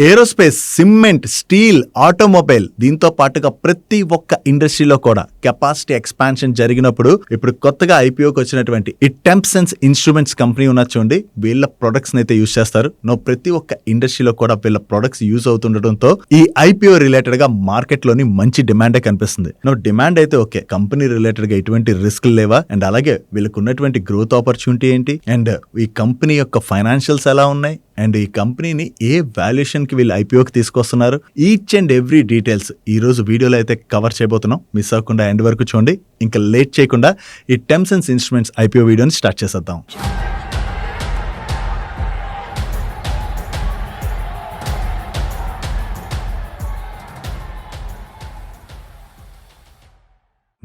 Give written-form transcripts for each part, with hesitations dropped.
Aerospace, cement, steel, automobile దీంతో పాటుగా ప్రతి ఒక్క ఇండస్ట్రీలో కూడా కెపాసిటీ ఎక్స్పాన్షన్ జరిగినప్పుడు ఇప్పుడు కొత్తగా ఐపీఓకి వచ్చినటువంటి ఈ టెంప్సెన్స్ ఇన్స్ట్రుమెంట్స్ కంపెనీ ఉన్న చూడండి, వీళ్ళ ప్రొడక్ట్స్ అయితే యూజ్ చేస్తారు. ప్రతి ఒక్క ఇండస్ట్రీలో కూడా వీళ్ళ ప్రొడక్ట్స్ యూజ్ అవుతుండటంతో ఈ ఐపీఓ రిలేటెడ్ గా మార్కెట్ లోని మంచి డిమాండే కనిపిస్తుంది. డిమాండ్ అయితే ఓకే, కంపెనీ రిలేటెడ్ గా ఎటువంటి రిస్క్ లేవా, అండ్ అలాగే వీళ్ళకు ఉన్నటువంటి గ్రోత్ ఆపర్చునిటీ ఏంటి, అండ్ ఈ కంపెనీ యొక్క ఫైనాన్షియల్స్ ఎలా ఉన్నాయి, అండ్ ఈ కంపెనీని ఏ వాల్యుయేషన్ కి వీళ్ళు ఐపీఓకి తీసుకొస్తున్నారు, ఈచ్ అండ్ ఎవ్రీ డీటెయిల్స్ ఈ రోజు వీడియోలో అయితే కవర్ చేయబోతున్నాం. మిస్ అవ్వకుండా ఎండ్ వరకు చూడండి. ఇంకా లేట్ చేయకుండా ఈ టెంప్సెన్స్ ఇన్స్ట్రుమెంట్స్ ఐపీఓ వీడియోని స్టార్ట్ చేసేద్దాం.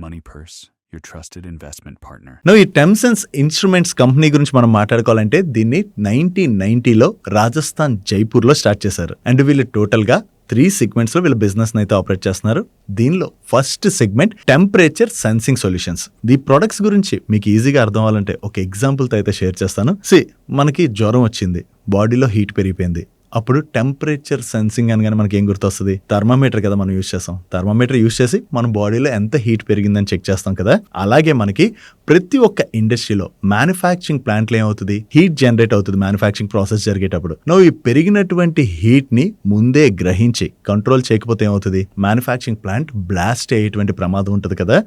Money Purse, your trusted investment partner. ఈ టెంప్సెన్స్ ఇన్స్ట్రుమెంట్స్ కంపెనీ గురించి మనం మాట్లాడుకోవాలంటే దీన్ని 1990లో రాజస్థాన్ జైపూర్ లో స్టార్ట్ చేశారు. అండ్ వీళ్ళు టోటల్ గా 3 సెగ్మెంట్స్ లో వీళ్ళ బిజినెస్ అయితే ఆపరేట్ చేస్తున్నారు. దీనిలో first segment temperature sensing solutions. ఈ ప్రొడక్ట్స్ గురించి మీకు ఈజీగా అర్థం అవ్వాలంటే ఒక ఎగ్జాంపుల్ తో అయితే షేర్ చేస్తాను. మనకి జ్వరం వచ్చింది, బాడీలో హీట్ పెరిగిపోయింది, అప్పుడు టెంపరేచర్ సెన్సింగ్ అనగానే మనకి ఏం గుర్తొస్తుంది? థర్మామీటర్ కదా మనం యూజ్ చేస్తాం. థర్మామీటర్ యూజ్ చేసి మన బాడీలో ఎంత హీట్ పెరిగిందని చెక్ చేస్తాం కదా. అలాగే మనకి ప్రతి ఒక్క ఇండస్ట్రీలో మ్యానుఫ్యాక్చరింగ్ ప్లాంట్లో ఏమవుతుంది, హీట్ జనరేట్ అవుతుంది మ్యానుఫ్యాక్చరింగ్ ప్రాసెస్ జరిగేటప్పుడు. ఈ పెరిగినటువంటి హీట్ ని ముందే గ్రహించి కంట్రోల్ చేయకపోతే ఏమవుతుంది, మ్యానుఫ్యాక్చరింగ్ ప్లాంట్ బ్లాస్ట్ అయ్యేటువంటి ప్రమాదం ఉంటుంది కదా.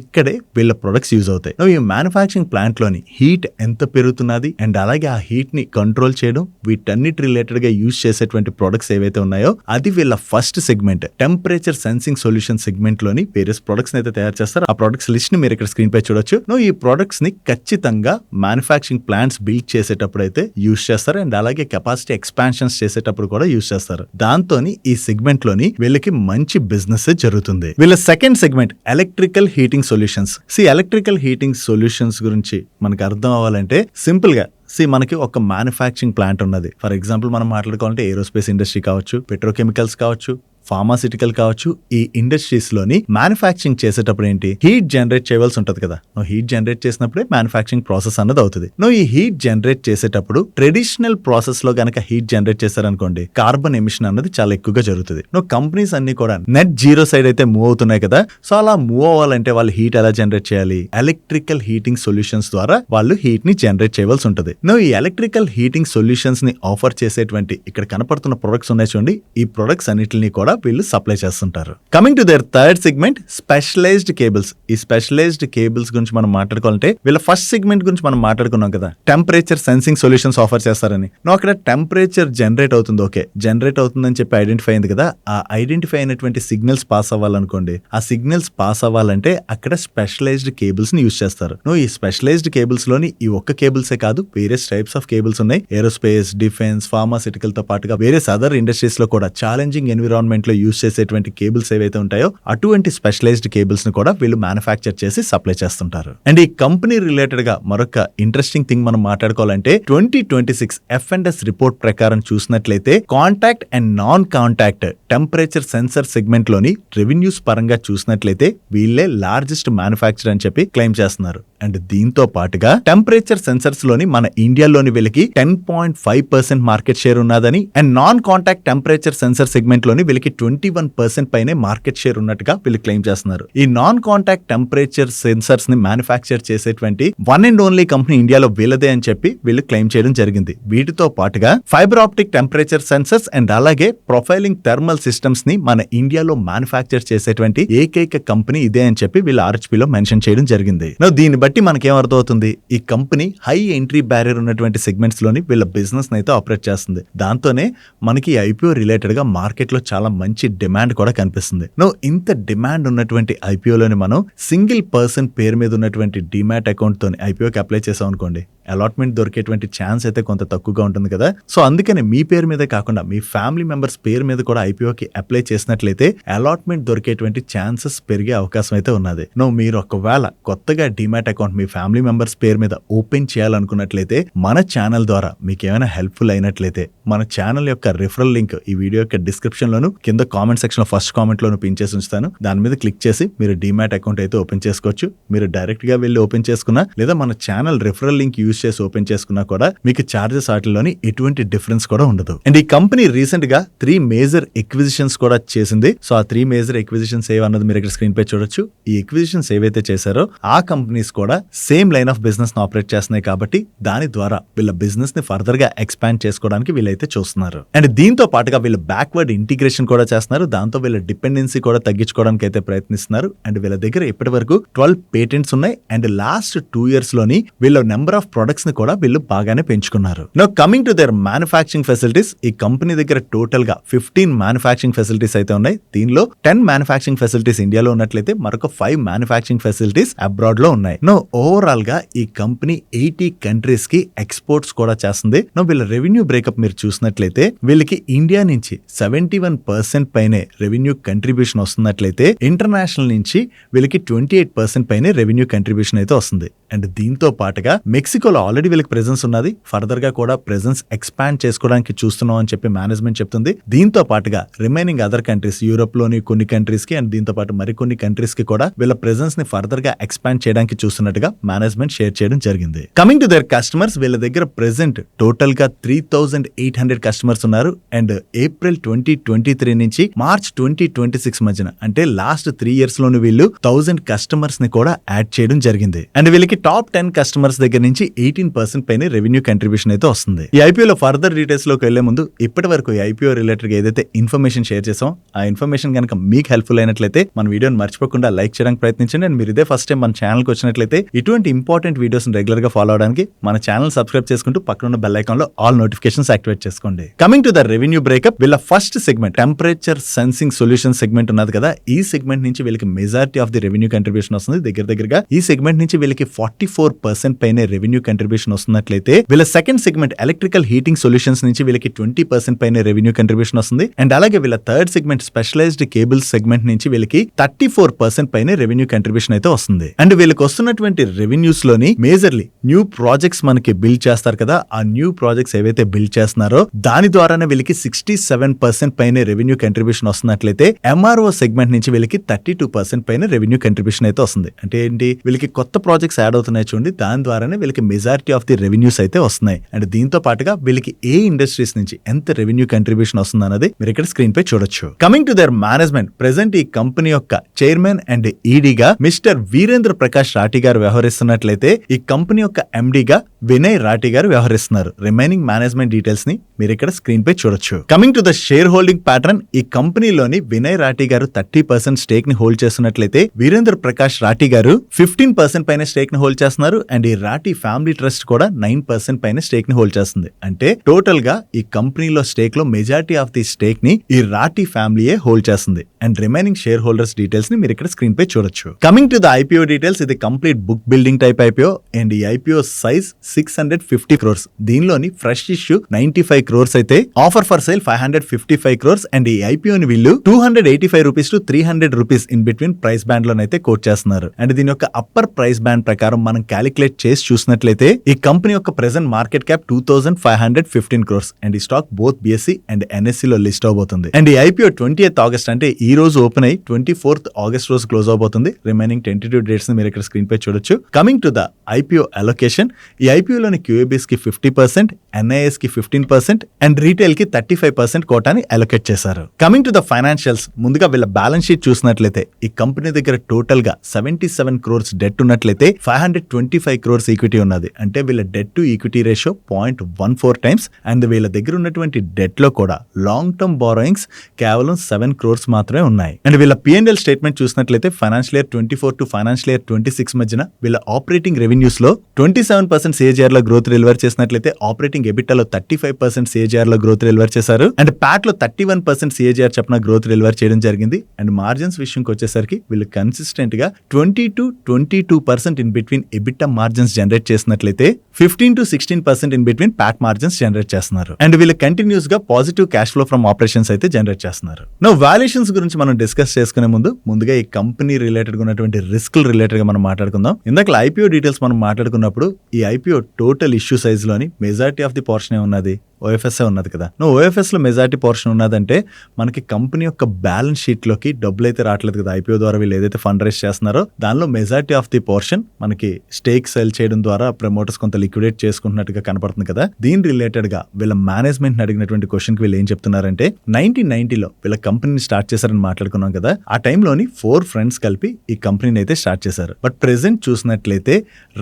ఇక్కడే వీళ్ళ ప్రొడక్ట్స్ యూజ్ అవుతాయి. ఈ మ్యానుఫ్యాక్చరింగ్ ప్లాంట్ లోని హీట్ ఎంత పెరుగుతున్నది, అండ్ అలాగే ఆ హీట్ ని కంట్రోల్ చేయడం, వీటన్నిటి రిలేటెడ్ గా యూజ్ చేసేటువంటి ప్రొడక్ట్స్ ఏవైతే ఉన్నాయో అది వీళ్ళ first segment temperature sensing solution segment లోని వేరియస్ ప్రొడక్ట్స్ అయితే తయారు చేస్తారు. ఆ ప్రొడక్ట్స్ లిస్ట్ ని మీరు ఇక్కడ స్క్రీన్ పై చూడొచ్చు. ఈ ప్రొడక్ట్స్ ని ఖచ్చితంగా మ్యానుఫ్యాక్చరింగ్ ప్లాంట్స్ బిల్డ్ చేసేటప్పుడు అయితే యూజ్ చేస్తారు, అండ్ అలాగే కెపాసిటీ ఎక్స్పాన్షన్స్ చేసేటప్పుడు కూడా యూజ్ చేస్తారు. దాంతో ఈ సెగ్మెంట్ లోని వీళ్ళకి మంచి బిజినెస్ జరుగుతుంది. వీళ్ళ second segment electrical heating solutions. Electrical heating solutions గురించి మనకు అర్థం అవ్వాలంటే సింపుల్ గా మనకి ఒక మ్యానుఫ్యాక్చరింగ్ ప్లాంట్ ఉన్నది. ఫర్ ఎగ్జాంపుల్ మనం మాట్లాడుకోవాలంటే ఏరోస్పేస్ ఇండస్ట్రీ కావచ్చు, పెట్రోకెమికల్స్ కావచ్చు, ఫార్మాసిటికల్ కావచ్చు. ఈ ఇండస్ట్రీస్ లోని మ్యానుఫ్యాక్చరింగ్ చేసేటప్పుడు ఏంటి, హీట్ జనరేట్ చేయవలసి ఉంటది కదా. హీట్ జనరేట్ చేసినప్పుడే మ్యానుఫ్యాక్చరింగ్ ప్రాసెస్ అన్నది అవుతుంది. ఈ హీట్ జనరేట్ చేసేటప్పుడు ట్రెడిషనల్ ప్రాసెస్ లో గనక హీట్ జనరేట్ చేశారనుకోండి, కార్బన్ ఎమిషన్ అన్నది చాలా ఎక్కువగా జరుగుతుంది. కంపెనీస్ అన్ని కూడా నెట్ జీరో సైడ్ అయితే మూవ్ అవుతున్నాయి కదా. అలా మూవ్ అవ్వాలంటే వాళ్ళు హీట్ ఎలా జనరేట్ చేయాలి, ఎలక్ట్రికల్ హీటింగ్ సొల్యూషన్స్ ద్వారా వాళ్ళు హీట్ ని జనరేట్ చేయవలసి ఉంటుంది. ఈ ఎలక్ట్రికల్ హీటింగ్ సొల్యూషన్స్ ని ఆఫర్ చేసేటువంటి ఇక్కడ కనపడుతున్న ప్రొడక్ట్స్ ఉన్నాయి చూడండి, ఈ ప్రొడక్ట్స్ అన్నిటిని కూడా వీళ్ళు సప్లై చేస్తుంటారు. Coming to there third segment specialised cables. ఈ స్పెషలైజ్డ్ కేబుల్స్ గురించి మనం మాట్లాడుకోవాలంటే వీళ్ళ ఫస్ట్ సెగ్మెంట్ గురించి మనం మాట్లాడుకున్నాం కదా, టెంపరేచర్ సెన్సింగ్ సొల్యూషన్స్ ఆఫర్ చేస్తారని. అక్కడ టెంపరేచర్ జనరేట్ అవుతుంది, ఓకే జనరేట్ అవుతుందని చెప్పి ఐడెంటిఫై అయింది కదా. ఆ ఐడెంటిఫై అయినటువంటి సిగ్నల్స్ పాస్ అవ్వాలనుకోండి, ఆ సిగ్నల్స్ పాస్ అవ్వాలంటే అక్కడ స్పెషలైజ్డ్ కేబుల్స్ ని యూజ్ చేస్తారు. ఈ స్పెషలైజ్డ్ కేబుల్స్ లోని ఈ ఒక్క కేబుల్సే కాదు, వేరియస్ టైప్స్ ఆఫ్ కేబుల్స్ ఉన్నాయి. ఏరోస్పేస్, డిఫెన్స్, ఫార్మాసిటికల్ తో పాటుగా వేరియస్ అదర్ ఇండస్ట్రీస్ లో కూడా ఛాలెంజింగ్ ఎన్విరాన్మెంట్ లో యూజ్ చేసేటువంటి కేబుల్స్ ఏవైతే ఉంటాయో అటువంటి స్పెషలైజ్డ్ కేబుల్స్ ని కూడా వీళ్ళు మ్యానుఫ్యాక్చర్ చేసి సప్లై చేస్తుంటారు. అండ్ ఈ కంపెనీ రిలేటెడ్ గా మరొక ఇంట్రెస్టింగ్ థింగ్ మనం మాట్లాడుకోవాలంటే 2026 F&S రిపోర్ట్ ప్రకారం చూసినట్లయితే contact and non contact temperature sensor segment లోని రెవెన్యూస్ పరంగా చూసినట్లయితే వీళ్ళే లార్జెస్ట్ మ్యానుఫ్యాక్చర్ అని చెప్పి క్లెయిమ్ చేస్తున్నారు. అండ్ దీంతో పాటుగా టెంపరేచర్ సెన్సర్స్ లోని మన ఇండియాలోని వీళ్ళకి 10.5% మార్కెట్ షేర్ ఉన్నదని, and non contact temperature sensor segment లోని వీళ్ళకి 21% పైనే మార్కెట్ షేర్ ఉన్నట్టుగా వీళ్ళు క్లెయిమ్ చేస్తున్నారు. ఈ నాన్ కాంటాక్ట్ టెంపరేచర్ సెన్సర్స్ ని మ్యానుఫ్యాక్చర్ చేసేటువంటి వన్ అండ్ ఓన్లీ కంపెనీ ఇండియాలో వీళ్ళదే అని చెప్పి వీళ్ళు క్లెయిమ్ చేయడం జరిగింది. వీటితో పాటుగా fibre optic temperature sensors and అలాగే ప్రొఫైలింగ్ థర్మల్ సిస్టమ్స్ ని మన ఇండియాలో మ్యానుఫ్యాక్చర్ చేసేటువంటి ఏకైక కంపెనీ ఇదే అని చెప్పి వీళ్ళ ఆర్హెచ్పీలో మెన్షన్ చేయడం జరిగింది. దీన్ని బట్టి మనకేం అర్థమవుతుంది, ఈ కంపెనీ హై ఎంట్రీ బ్యారియర్ ఉన్నటువంటి సెగ్మెంట్స్ లోని వీళ్ళ బిజినెస్ అయితే ఆపరేట్ చేస్తుంది. దాంతోనే మనకి ఐపీఓ రిలేటెడ్ గా మార్కెట్ లో చాలా మంచి డిమాండ్ కూడా కనిపిస్తుంది. ఇంత డిమాండ్ ఉన్నటువంటి ఐపీఓలోని మనం సింగిల్ పర్సన్ పేరు మీద ఉన్నటువంటి డిమాట్ అకౌంట్ తోని ఐపీఓకి అప్లై చేసాం అనుకోండి, అలాట్మెంట్ దొరికేటువంటి ఛాన్స్ అయితే కొంత తక్కువగా ఉంటుంది కదా. అందుకని మీ పేరు మీదే కాకుండా మీ ఫ్యామిలీ మెంబర్స్ పేరు మీద కూడా ఐపీఓకి అప్లై చేసినట్లయితే అలాట్మెంట్ దొరికేటువంటి ఛాన్సెస్ పెరిగే అవకాశం అయితే ఉన్నది. మీరు ఒకవేళ కొత్తగా డిమాట్ అకౌంట్ మీ ఫ్యామిలీ మెంబర్స్ పేరు మీద ఓపెన్ చేయాలనుకున్నట్లయితే మన ఛానల్ ద్వారా మీకు ఏమైనా హెల్ప్ఫుల్ అయినట్లయితే మన ఛానల్ యొక్క రిఫరల్ లింక్ ఈ వీడియో యొక్క డిస్క్రిప్షన్ లోను కింద కామెంట్ సెక్షన్ లో ఫస్ట్ కామెంట్ లోను పిన్ చేసి ఉంచుతాను. దాని మీద క్లిక్ చేసి మీరు డీమ్యాట్ అకౌంట్ అయితే ఓపెన్ చేసుకోవచ్చు. మీరు డైరెక్ట్ గా వెళ్ళి ఓపెన్ చేసుకున్నా లేదా మన ఛానల్ రిఫరల్ లింక్ యూజ్ చేసి ఓపెన్ చేసుకున్నా కూడా మీకు చార్జెస్ వాటిలోని ఎటువంటి డిఫరెన్స్ కూడా ఉండదు. అండ్ ఈ కంపెనీ రీసెంట్ గా 3 మేజర్ ఎక్విజిషన్స్ కూడా చేసింది. సో ఆ 3 మేజర్ ఎక్విజిషన్స్ ఏవన్నది మీరు ఇక్కడ స్క్రీన్ పై చూడొచ్చు. ఈ ఎక్విజిషన్స్ ఏవైతే చేశారో ఆ కంపెనీస్ కూడా సేమ్ లైన్ ఆఫ్ బిజినెస్ ని ఆపరేట్ చేస్తున్నాయి కాబట్టి దాని ద్వారా వీళ్ళ బిజినెస్ ని ఫర్దర్ గా ఎక్స్పాండ్ చేసుకోవడానికి వీళ్ళైతే చూస్తున్నారు. అండ్ దీంతో పాటుగా వీళ్ళు బ్యాక్వర్డ్ ఇంటిగ్రేషన్ కూడా చేస్తున్నారు. దాంతో వీళ్ళ డిపెండెన్సీ కూడా తగ్గించుకోవడానికి అయితే ప్రయత్నిస్తున్నారు. అండ్ వీళ్ళ దగ్గర ఇప్పటి వరకు 12 పేటెంట్స్ ఉన్నాయి. అండ్ లాస్ట్ 2 years లోని వీళ్ళ నెంబర్ ఆఫ్ ప్రొడక్ట్స్ ని కూడా వీళ్ళు బాగానే పెంచుకున్నారు. Now coming to there manufacturing facilities, ఈ కంపెనీ దగ్గర టోటల్ గా 15 మ్యానుఫాక్చరింగ్ ఫెసిలిటీస్ అయితే ఉన్నాయి. దీనిలో 10 మ్యానుఫాక్చరింగ్ ఫెసిలిటీస్ ఇండియాలో ఉన్నట్లయితే మరొక 5 మ్యానుఫాక్చరింగ్ ఫెసిలిటీస్ అబ్రాడ్ లో ఉన్నాయి. నో ఓవరాల్ గా ఈ కంపెనీ 80 కంట్రీస్ కి ఎక్స్పోర్ట్స్ కూడా చేస్తుంది. నో వీళ్ళ రెవెన్యూ బ్రేకప్ మీరు చూసినట్లయితే వీళ్ళకి ఇండియా నుంచి 71% పైనే రెవెన్యూ కంట్రిబ్యూషన్ వస్తున్నట్లయితే ఇంటర్నేషనల్ నుంచి వీళ్ళకి 28% పైనే రెవెన్యూ కంట్రిబ్యూషన్ అయితే వస్తుంది. అండ్ దీంతో పాటుగా మెక్సికోలో ఆల్రెడీ వీళ్ళకి ప్రెజెన్స్ ఉన్నది. ఫర్దర్ గా కూడా ప్రెజెన్స్ ఎక్స్పాండ్ చేసుకోవడానికి చూస్తున్నాం అని చెప్పి మేనేజ్మెంట్ చెప్తుంది. దీంతో పాటుగా రిమైనింగ్ అదర్ కంట్రీస్, యూరోప్ లోని కొన్ని కంట్రీస్ కి అండ్ దీంతో పాటు మరికొన్ని కంట్రీస్ కి కూడా వీళ్ళ ప్రెజెన్స్ ని ఫర్దర్ గా ఎక్స్పాండ్ చేయడానికి చూస్తున్నట్టుగా మేనేజ్మెంట్ షేర్ చేయడం జరిగింది. కమింగ్ టు దేర్ కస్టమర్స్, వీళ్ళ దగ్గర ప్రెసెంట్ టోటల్ గా 3800 కస్టమర్స్ ఉన్నారు. అండ్ ఏప్రిల్ 2023 నుంచి మార్చ్ 2026 మధ్యన అంటే లాస్ట్ 3 years లోని వీళ్ళు 1000 కస్టమర్స్ ని కూడా యాడ్ చేయడం జరిగింది. అండ్ వీళ్ళకి టాప్ 10 కస్టమర్స్ దగ్గర నుంచి 18% పైన రెవెన్యూ కంట్రిబ్యూషన్ అయితే వస్తుంది. ఈ ఐపీఓలో ఫర్దర్ డీటెయిల్స్ లోకి వెళ్లే ముందు ఇప్పటి వరకు ఈ ఐపీఓ రిలేటెడ్ ఏదైతే ఇన్ఫర్మేషన్ షేర్ చేసాం ఆ ఇన్ఫర్మేషన్ కనుక మీకు హెల్ప్ఫుల్ అయినట్లయితే మన వీడియోని మర్చిపోకుండా లైక్ చేయడానికి ప్రయత్నించండి. అండ్ మీరు ఇదే ఫస్ట్ టైం మన ఛానల్ కి వచ్చినట్లయితే ఇటువంటి ఇంపార్టెంట్ వీడియోస్ రెగ్యులర్ గా ఫాలో అవడానికి మన ఛానల్ సబ్స్క్రైబ్ చేసుకుంటూ పక్కన ఉన్న బెల్ ఐకాన్ లో ఆల్ నోటిఫికేషన్స్ యాక్టివేట్ చేసుకోండి. Coming to the revenue breakup, వీళ్ళ first segment temperature sensing solution segment ఉన్నది కదా, ఈ సెగ్మెంట్ నుంచి వీళ్ళకి majority of the revenue contribution వస్తుంది. దగ్గరగా ఈ సెగ్మెంట్ నుంచి వీళ్ళకి 44% పైన రెవెన్యూ కంట్రిబ్యూషన్ వస్తున్నట్లయితే వీళ్ళ second segment electrical heating solutions నుంచి వీళ్ళకి 20% పైన రెవెన్యూ కంట్రిబ్యూషన్ వస్తుంది. అండ్ అలాగే వీళ్ళ third segment specialised cables segment నుంచి వీళ్ళకి 34% పైన రెవెన్యూ కంట్రిబ్యూషన్ అయితే వస్తుంది. అండ్ వీళ్ళకి వస్తున్నటువంటి రెవెన్యూస్ లోని మేజర్లీ న్యూ ప్రాజెక్ట్స్ మనకి బిల్డ్ చేస్తారు కదా, ఆ న్యూ ప్రాజెక్ట్స్ ఏవైతే బిల్డ్ చేస్తున్నారో దాని ద్వారానే వీళ్ళకి 67% పైన రెవెన్యూ కంట్రిబ్యూషన్ వస్తున్నట్లయితే ఎంఆర్ఓ సెగ్మెంట్ నుంచి వీళ్ళకి 32% పైన రెవెన్యూ కంట్రిబ్యూషన్ అయితే వస్తుంది. అంటే ఏంటి, వీళ్ళకి కొత్త ప్రాజెక్ట్స్ యాడ్ అవుతున్నాయి చూడండి, దాని ద్వారానే వీళ్ళకి మెజారిటీ ఆఫ్ ది రెవెన్యూస్ అయితే వస్తున్నాయి. అండ్ దీంతో పాటుగా వీళ్ళకి ఏ ఇండస్ట్రీస్ నుంచి ఎంత రెవెన్యూ కంట్రిబ్యూషన్ వస్తుంది అన్నది మీరు ఇక్కడ స్క్రీన్ పై చూడొచ్చు. Coming to the management, present ఈ కంపెనీ యొక్క చైర్మన్ అండ్ ఈడీగా మిస్టర్ వీరేంద్ర ప్రకాష్ రాఠీ గారు వ్యవహరిస్తున్నట్లయితే ఈ కంపెనీ యొక్క ఎండీగా వినయ్ రాఠీ గారు వ్యవహరిస్తున్నారు. రిమైనింగ్ మేనేజ్మెంట్ డీటెయిల్స్ ని మీరు ఇక్కడ స్క్రీన్ పై చూడొచ్చు. Coming to the share holding pattern, ఈ కంపెనీలోని వినయ్ రాఠీ గారు 30% స్టేక్ ని హోల్డ్ చేస్తున్నట్లయితే వీరేంద్ర ప్రకాష్ రాఠీ గారు 15% పైన స్టేక్ ని హోల్డ్ చేస్తున్నారు. అండ్ ఈ రాఠీ ఫ్యామిలీ ట్రస్ట్ కూడా 9% పైన స్టేక్ ని హోల్డ్ చేస్తుంది. అంటే టోటల్ గా ఈ కంపెనీలో స్టేక్ లో మెజారిటీ ఆఫ్ ది స్టేక్ ని ఈ రాఠీ ఫ్యామిలీయే హోల్డ్ చేస్తుంది. And remaining share holders details ని మీరు ఇక్కడ స్క్రీన్ పై చూడొచ్చు. Coming to the IPO details, ఇది complete book building type IPO. And ఈ ఐపీఓ సైజ్ 650 crores. దీనిలోని ఫ్రెష్ ఇష్యూ 95 crores అయితే offer for sale 555 crores. And ఈ ఐపీఓని వీళ్ళు 285 rupees to 300 rupees in between price band లోనైతే కోట్ చేస్తున్నారు. అండ్ దీని యొక్క అప్పర్ ప్రైస్ బ్యాండ్ ప్రకారం మనం క్యాలిక్యులేట్ చేసి చూసినట్లయితే ఈ కంపెనీ యొక్క present market cap 2515 crores. And ఈ stock both BSE and NSE లో లిస్ట్ అవబోతుంది. అండ్ ఈ ఐపీఓ 20th August అంటే ఈ రోజు ఓపెన్ అయ్యి 24th August రోజు క్లోజ్ అవబోతుంది. రిమైనింగ్ టెంటేటివ్ డేట్స్ ని మీరు ఇక్కడ స్క్రీన్ పై చూడొచ్చు. Coming to the IPO allocation, ఈ ఐపీఓలోని క్యూఏబీస్ కి 50%, ఎన్ఐఎస్ కి 15% అండ్ రీటైల్ కి 35% కోటాని అలొకేట్ చేశారు. కమింగ్ టు ద ఫైనాన్షియల్స్, ముందుగా వీళ్ళ బ్యాలెన్స్ షీట్ చూసినట్లయితే ఈ కంపెనీ దగ్గర టోటల్ గా 77 crores డెట్ ఉన్నట్లయితే 525 crores ఈక్విటీ ఉన్నది. అంటే వీళ్ళ debt to equity ratio 0.14 times. And వీళ్ళ దగ్గర ఉన్నటువంటి డెట్ లో కూడా లాంగ్ టర్మ్ బారోయింగ్స్ కేవలం 7 crores మాత్రమే ఉన్నాయి. అండ్ వీళ్ళ P&L స్టేట్మెంట్ చూసినట్లయితే financial year 24 to financial year 26 మధ్యన వీళ్ళ ఆపరేటింగ్ రెవెన్యూస్ లో 27% CAGR లో గ్రోత్ డెలివర్ చేసినట్లయితే ఆపరేటింగ్ ఎబిటాలో 35% CAGR లో గ్రోత్ డెలివర్ చేశారు. అండ్ ప్యాట్ లో 31% CAGR చొప్పున గ్రోత్ డెలివర్ చేయడం జరిగింది. అండ్ మార్జిన్స్ విషయంకి వచ్చేసరికి వీళ్ళు కన్సిస్టెంట్ గా 20 to 22% in between between EBITDA margins generate చేసినట్లయితే 15-16% in between Pat margins generate చేస్తున్నారు. అండ్ వీళ్ళు కంటిన్యూస్ గా positive cash flow from operations అయితే జనరేట్ చేస్తున్నారు. నో వాల్యుయేషన్స్ గురించి మనం డిస్కస్ చేసుకునే ముందుగా ఈ కంపెనీ రిలేటెడ్ గా ఉన్నటువంటి రిస్క్ రిలేటెడ్ గా మనం మాట్లాడుకుందాం. ఇందాక ఐపీఓ డీటెయిల్స్ మనం మాట్లాడుకున్నప్పుడు ఈ ఐపీఓ టోటల్ ఇష్యూ సైజ్ లోని మెజారిటీ ఆఫ్ ది పోర్షన్ ఉన్నది ఓఎఫ్ఎస్ఏ ఉన్నది కదా. నువ్వు ఓఎఫ్ఎస్ లో మెజారిటీ పోర్షన్ ఉన్నదంటే మనకి కంపెనీ యొక్క బ్యాలెన్స్ షీట్ లోకి డబ్బులు అయితే రావట్లేదు కదా. ఐపీఓ ద్వారా వీళ్ళు ఏదైతే ఫండ్ రైజ్ చేస్తున్నారో దానిలో మెజారిటీ ఆఫ్ ది పోర్షన్ మనకి స్టేక్ సెల్ చేయడం ద్వారా ప్రమోటర్స్ కొంత లిక్విడేట్ చేసుకుంటున్నట్టుగా కనపడుతుంది కదా. దీని రిలేటెడ్ గా వీళ్ళ మేనేజ్మెంట్ అడిగినటువంటి క్వశ్చన్ కి వీళ్ళు ఏం చెప్తున్నారంటే 1990లో వీళ్ళ కంపెనీని స్టార్ట్ చేశారని మాట్లాడుకున్నాం కదా. ఆ టైంలోని 4 ఫ్రెండ్స్ కలిపి ఈ కంపెనీని అయితే స్టార్ట్ చేశారు. బట్ ప్రెసెంట్ చూసినట్లయితే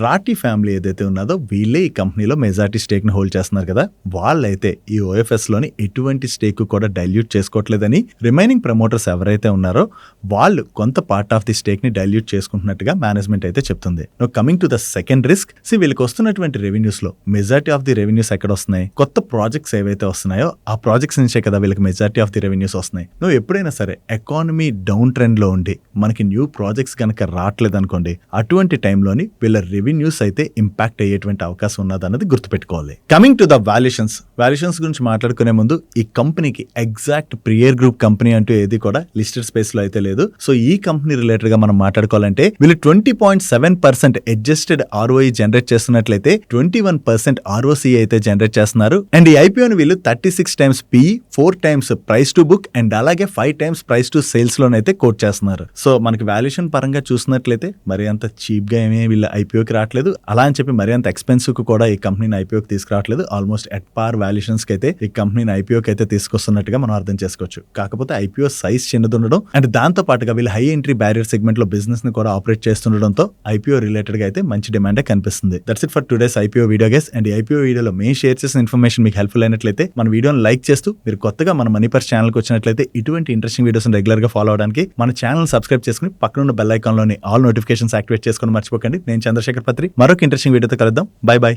రాఠీ ఫ్యామిలీ ఏదైతే ఉన్నదో వీళ్ళే ఈ కంపెనీలో మెజారిటీ స్టేక్ ని హోల్డ్ చేస్తున్నారు కదా. అయితే ఈ ఓఎఫ్ఎస్ లోని ఎటువంటి స్టేక్ కూడా డైల్యూట్ చేసుకోవట్లేదని రిమైనింగ్ ప్రమోటర్స్ ఎవరైతే ఉన్నారో వాళ్ళు కొంత పార్ట్ ఆఫ్ ది స్టేక్ ని డైల్యూట్ చేసుకుంటున్నట్టుగా మేనేజ్మెంట్ అయితే చెప్తుంది. No coming to the second risk, వీళ్ళకి వస్తున్నటువంటి రెవెన్యూస్ లో మెజారిటీ ఆఫ్ ది రెవెన్యూస్ ఎక్కడ వస్తున్నాయి? కొత్త ప్రాజెక్ట్స్ ఏవైతే వస్తున్నాయో ఆ ప్రాజెక్ట్స్ నుంచే కదా వీళ్ళకి మెజారిటీ ఆఫ్ ది రెవెన్యూస్ వస్తున్నాయి. నువ్వు ఎప్పుడైనా సరే ఎకానమీ డౌన్ ట్రెండ్ లో ఉండి మనకి న్యూ ప్రాజెక్ట్స్ కనుక రావట్లేదు అనుకోండి, అటువంటి టైంలోని వీళ్ళ రెవెన్యూస్ అయితే ఇంపాక్ట్ అయ్యేటువంటి అవకాశం ఉన్నదన్నది గుర్తుపెట్టుకోవాలి. కమింగ్ టు ద వాల్యుయేషన్స్ గురించి మాట్లాడుకునే ముందు ఈ కంపెనీకి ఎగ్జాక్ట్ ప్రియర్ గ్రూప్ కంపెనీ అంటూ ఏది కూడా లిస్టెడ్ స్పేస్ లో అయితే లేదు. సో ఈ కంపెనీ రిలేటెడ్ గా మనం మాట్లాడుకోవాలంటే వీళ్ళు 20.7% అడ్జస్టెడ్ ఆర్ఓఈ జనరేట్ చేస్తున్నట్లయితే 21% ఆర్ఓసి అయితే జనరేట్ చేస్తున్నారు. అండ్ ఈ ఐపీఓని వీళ్ళు 36 times PE, 4 times price to book and అలాగే 5 times ప్రైస్ టు సేల్స్ లోనైతే కోట్ చేస్తున్నారు. సో మనకి వాల్యుయేషన్ పరంగా చూసినట్లయితే మరి అంత చీప్ గా ఏమీ వీళ్ళ ఐపీఓకి రావట్లేదు. అలా అని చెప్పి మరి అంత ఎక్స్పెన్సివ్ కూడా ఈ కంపెనీని ఐపీఓకి తీసుకురావట్లేదు. ఆల్మోస్ట్ ఎట్ పార్ వాల్యుయేషన్స్ కి అయితే ఈ కంపెనీని ఐపీఓకి అయితే తీసుకొస్తున్నట్టుగా మనం అర్థం చేసుకోవచ్చు. కాకపోతే ఐపీఓ సైజ్ చిన్నదుండడం అండ్ దాంతో పాటుగా వీళ్ళు హై ఎంట్రీ బ్యారియర్ సెగ్మెంట్ లో బిజినెస్ ని కూడా ఆపరేట్ చేస్తుండడంతో ఐపీఓ రిలేటెడ్ గా అయితే మంచి డిమాండ్ కనిపిస్తుంది. That's it for today's IPO video guys. And IPO వీడియోలో మేము షేర్ చేసిన ఇన్ఫర్మేషన్ మీకు హెల్ప్ఫుల్ అయినట్లయితే మన వీడియోని లైక్ చేస్తూ మీరు కొత్తగా మన మనీ పర్స్ ఛానల్ కి వచ్చినట్లయితే ఇటువంటి ఇంట్రెస్టింగ్ వీడియోస్ రెగ్యులర్ గా ఫాలో అవడానికి మన ఛానల్ సబ్స్క్రైబ్ చేసుకుని పక్కన బెల్ ఐకాన్ లోని ఆల్ నోటిఫికేషన్స్ యాక్టివేట్ చేసుకుని మర్చిపోకండి. నేను చంద్రశేఖర్ పత్రి మరొక ఇంట్రెస్టింగ్ వీడియోతో కలుద్దాం. By by.